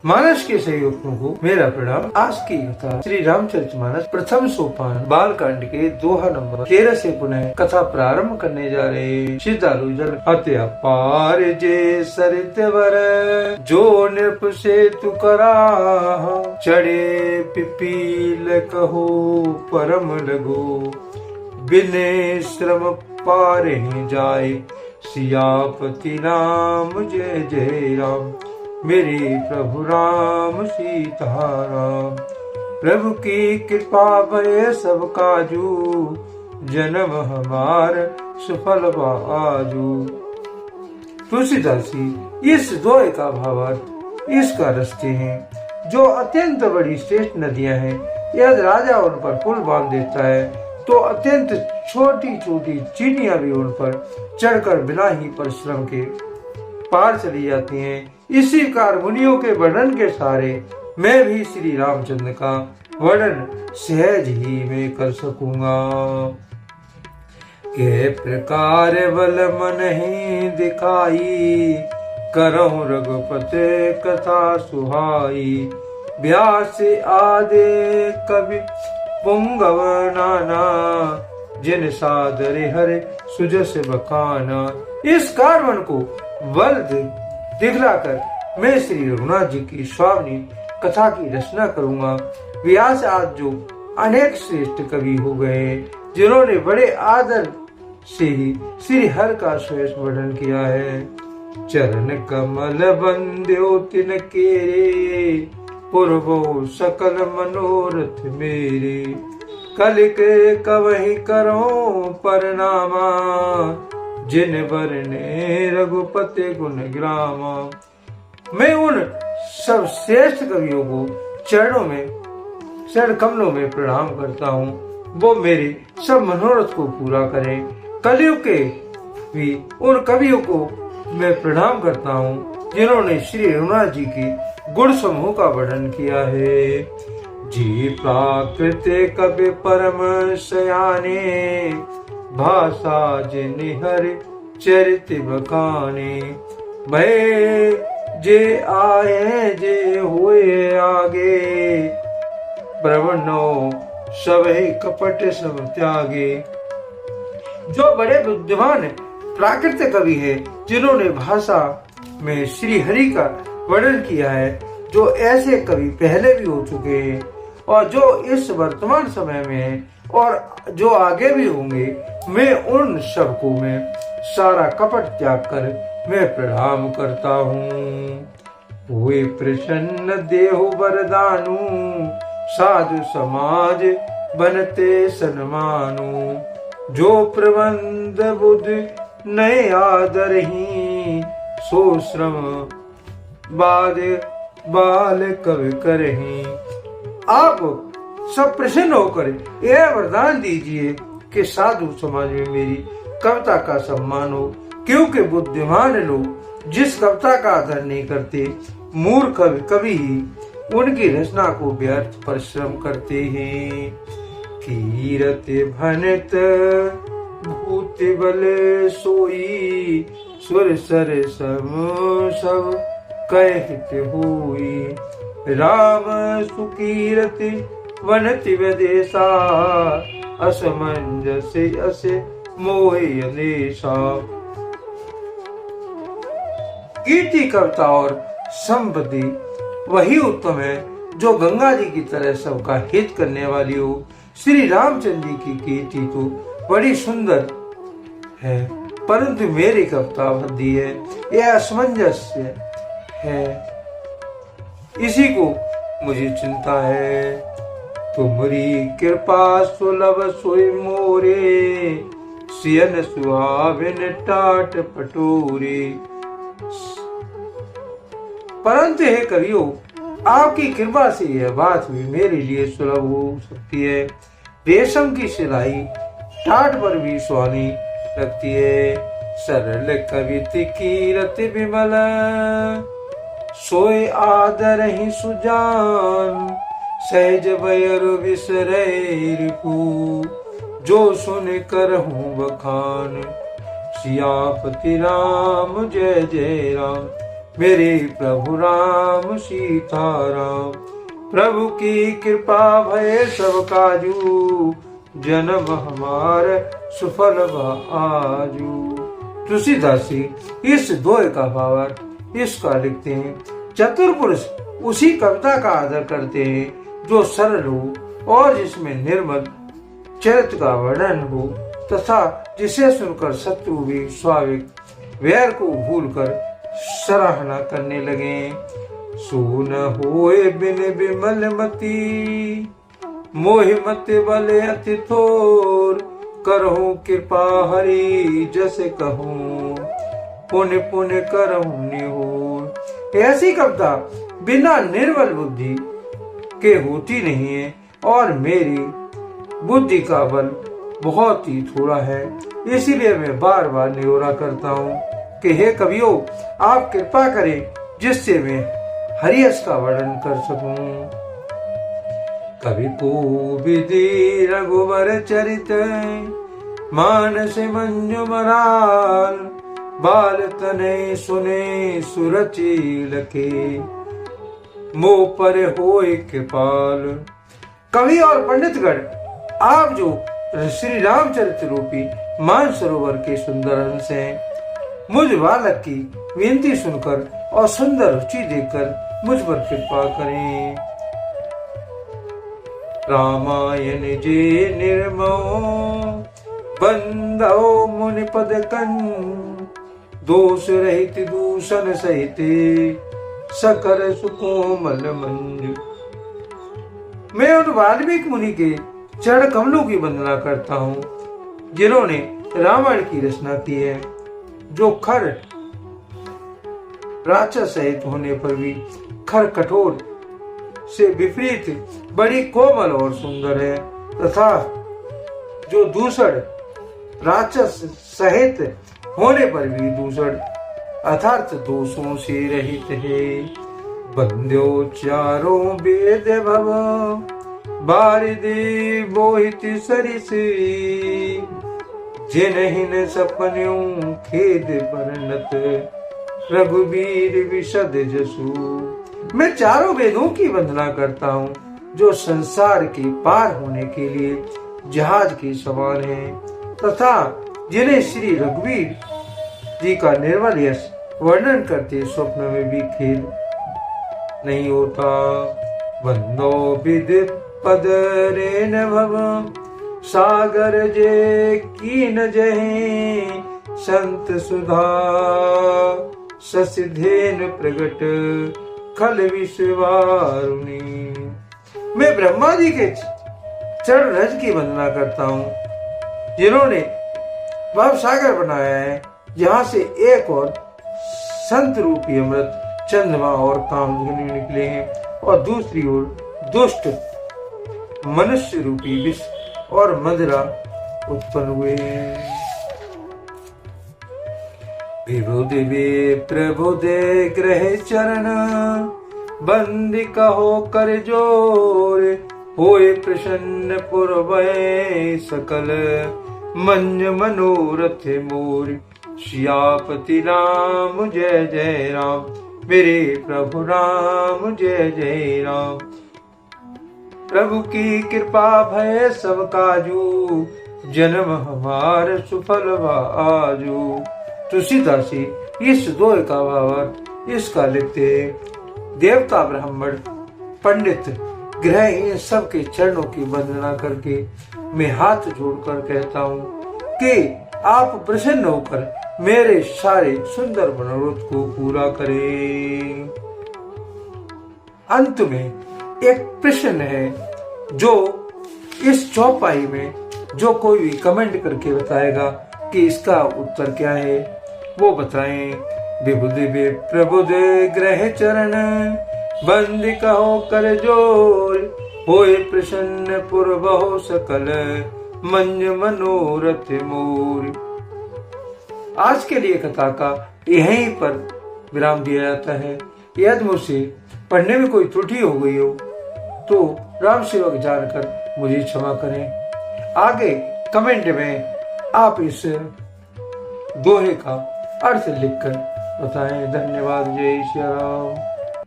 मानस के सहयोगियों को मेरा प्रणाम। आज की कथा श्री रामचरितमानस प्रथम सोपान बालकांड के दोहा नंबर 13 से पुनः कथा प्रारंभ करने जा रहे। सिद्धालु जन हत्या पार जे सरित वर, जो नृप से तु करा चढ़े पिपील कहो परम लगो, बिने श्रम पार ही जाए सियापति राम जय जय राम। मेरे प्रभु राम सीताराम, प्रभु की कृपा भय सब काजू, जन्म हमार सफल आजू। तुलसीदास जी इस दोहे का भावार्थ इसका रचते हैं। जो अत्यंत बड़ी श्रेष्ठ नदियां हैं, यदि राजा उन पर पुल बांध देता है तो अत्यंत छोटी छोटी चींटियां भी उन पर चढ़कर बिना ही परिश्रम के पार चली जाती हैं। इसी कार मुनियों के वर्णन के सहारे मैं भी श्री रामचंद्र का वर्णन सहज ही में कर सकूंगा। के प्रकार बल मन ही दिखाई, करहु रघुपति कथा सुहाई। व्यास आदे कवि पुंगव नाना, जिन सादर हर सुजस बखाना। इस कार्बन को बल दिखलाकर मैं श्री रघुनाथ जी की स्वामी कथा की रचना करूंगा। व्यास आज जो अनेक श्रेष्ठ कवि हो गए, जिन्होंने बड़े आदर से ही श्री हर का श्रेष्ठ वर्णन किया है। चरण कमल बंद्यो तिन केरे, पूर्वो सकल मनोरथ मेरे। कलिक कवहि करो परनामा, जिन बरने रघुपति गुण ग्रामा। मैं उन सब श्रेष्ठ कवियों को चरण कमलों में प्रणाम करता हूँ। वो मेरे सब मनोरथ को पूरा करें। कलियुग के भी उन कवियों को मैं प्रणाम करता हूँ, जिन्होंने श्री रघुनाथ जी की गुण समूह का वर्णन किया है। जी प्राकृत कवि परम सयाने, भाषा जिनि हर चरित बखाने। भय जे आए जे हुए आगे, प्रवनो सबहि कपट सब त्यागे। जो बड़े बुद्धिमान प्राकृतिक कवि है, जिन्होंने भाषा में श्री हरि का वर्णन किया है, जो ऐसे कवि पहले भी हो चुके हैं और जो इस वर्तमान समय में है और जो आगे भी होंगे, मैं उन सबको मैं सारा कपट त्याग कर मैं प्रणाम करता हूँ। हुए प्रसन्न देहु वरदानु, साधु समाज बनते सन्मानु। जो प्रबंध बुध नए आदर ही, सो श्रम बाद बाल कवि करही। आप सब प्रसन्न होकर यह वरदान दीजिए कि साधु समाज में मेरी कविता का सम्मान हो, क्योंकि बुद्धिमान लोग जिस कविता का आदर नहीं करते, मूर्ख कवि ही उनकी रचना को व्यर्थ परिश्रम करते हैं। कीरति भनित भूत बल सोई, सुर सर सम सब कहित हुई। राम सुकीरति वनति विदेशा, असमंजस अस मोहि अनेशा। कीर्ति कविता और संपत्ति वही उत्तम है जो गंगा जी की तरह सबका हित करने वाली हो। श्री रामचंद्र जी की कीर्ति तो बड़ी सुंदर है, परंतु मेरी कविता भद्दी है, यह असमंजस्य है, इसी को मुझे चिंता है। तुम्हारी कृपा सुलभ सोई मोरे, सियन सुहाविन टाट पटोरे। परंतु हे कवियों, आपकी कृपा से यह बात भी मेरे लिए सुलभ हो सकती है। रेशम की सिलाई टाट पर भी सुहानी लगती है। सरल कवित कीरति विमल, सोए आदर ही सुजान। सहज बयर विसरैर को, जो सुन कर हूँ बखान। सियापति राम जय जय राम। मेरे प्रभु राम सीताराम। प्रभु की कृपा भय सब काजू, जन्म हमार सुफल आजू। तुलसीदास जी इस दोहे का भावार्थ इसका लिखते हैं। चतुर पुरुष उसी कविता का आदर करते हैं जो सरल हो और जिसमें निर्मल चरित्र का वर्णन हो, तथा जिसे सुनकर शत्रु भी स्वाभाविक वैर को भूलकर सराहना करने लगे। सुन होए बिन विमल मति, मोहि मत बले अति थोर, करहूं कृपा हरि जैसे कहूं, पुण्य पुण्य करहूं निहोर। ऐसी कविता बिना निर्बल बुद्धि के होती नहीं है और मेरी बुद्धि का बल बहुत ही थोड़ा है, इसीलिए मैं बार बार निहोरा करता हूँ कि हे कवियों, आप कृपा करें जिससे मैं हरियश का वर्णन कर सकूं। कवि को विधि रघुवर चरित, मानस मंजु मराल, बाल तने सुने सुरचि लखे, मोह पर होए कृपाल। कवि और पंडितगण, आप जो श्री रामचरित्र रूपी मानसरोवर के सुंदर अंश हैं, मुझ बालक की विनती सुनकर और सुंदर रुचि देखकर मुझ पर कृपा करें। रामायण जे निर्मो बंदो मुनि पद कन, दोष रहित दूषण सहित सकर सुकोमल मंजु। मैं उन वाल्मीकि मुनि के चरण कमलों की वंदना करता हूँ जिन्होंने रामायण की रचना की है, जो खर राक्षस सहित होने पर भी खर कठोर से विपरीत बड़ी कोमल और सुंदर है, तथा जो दूषण राक्षस सहित होने पर भी दूषण अर्थात दोषों से रहित है। बंद्यो चारों वेद भव, बारिदे मोहित सरिसे, जिनहिन सपन्यों खेद बरनत, रघुबीर विशद जसु। मैं चारों वेदों की वंदना करता हूँ जो संसार के पार होने के लिए जहाज के समान है, तथा जिन्हें श्री रघुवीर जी का निर्मल यश वर्णन करते स्वप्न में भी खेल नहीं होता। वंदो विधि पद रेन भव, सागर जे कीन जहे, संत सुधा ससिधेन प्रगट खल विश्वारुणी। मैं ब्रह्मा जी के चरण रज की वंदना करता हूँ जिन्होंने भव सागर बनाया है, जहाँ से एक और संत रूपी अमृत चंद्रमा और कामधेनु निकले हैं और दूसरी ओर दुष्ट मनुष्य रूपी विष और मदिरा उत्पन्न हुए हैं। विभुदि प्रभुदे ग्रह चरण, बंदी कहो कर जोर, होए प्रसन्न पुरवै सकल, मंज मनोरथ मोर। सियापति राम जय जय राम, मेरे प्रभु राम जय जय राम। प्रभु की कृपा भय सब काजू, जन्म हमार सुफल आजू। तुलसीदास जी इस दोहे का भावार्थ इसका लिखते हैं। देवता ब्राह्मण पंडित ग्रह इन सब के चरणों की वंदना करके मैं हाथ जोड़कर कहता हूँ कि आप प्रसन्न होकर मेरे सारे सुंदर मनोरथ को पूरा करें। अंत में एक प्रश्न है जो इस चौपाई में जो कोई भी कमेंट करके बताएगा कि इसका उत्तर क्या है वो बताएं। विभुदि प्रबुद ग्रह चरण, बंदी कहो कर जोर, होए प्रसन्न पुर बहु सकल, मंज मनोरथ मोर। आज के लिए कथा का यहीं पर विराम दिया जाता है। यदि मुझसे पढ़ने में कोई त्रुटि हो गई हो तो राम सेवक जानकर मुझे क्षमा करें। आगे कमेंट में आप इस दोहे का अर्थ लिखकर बताएं। धन्यवाद। जय श्री राम।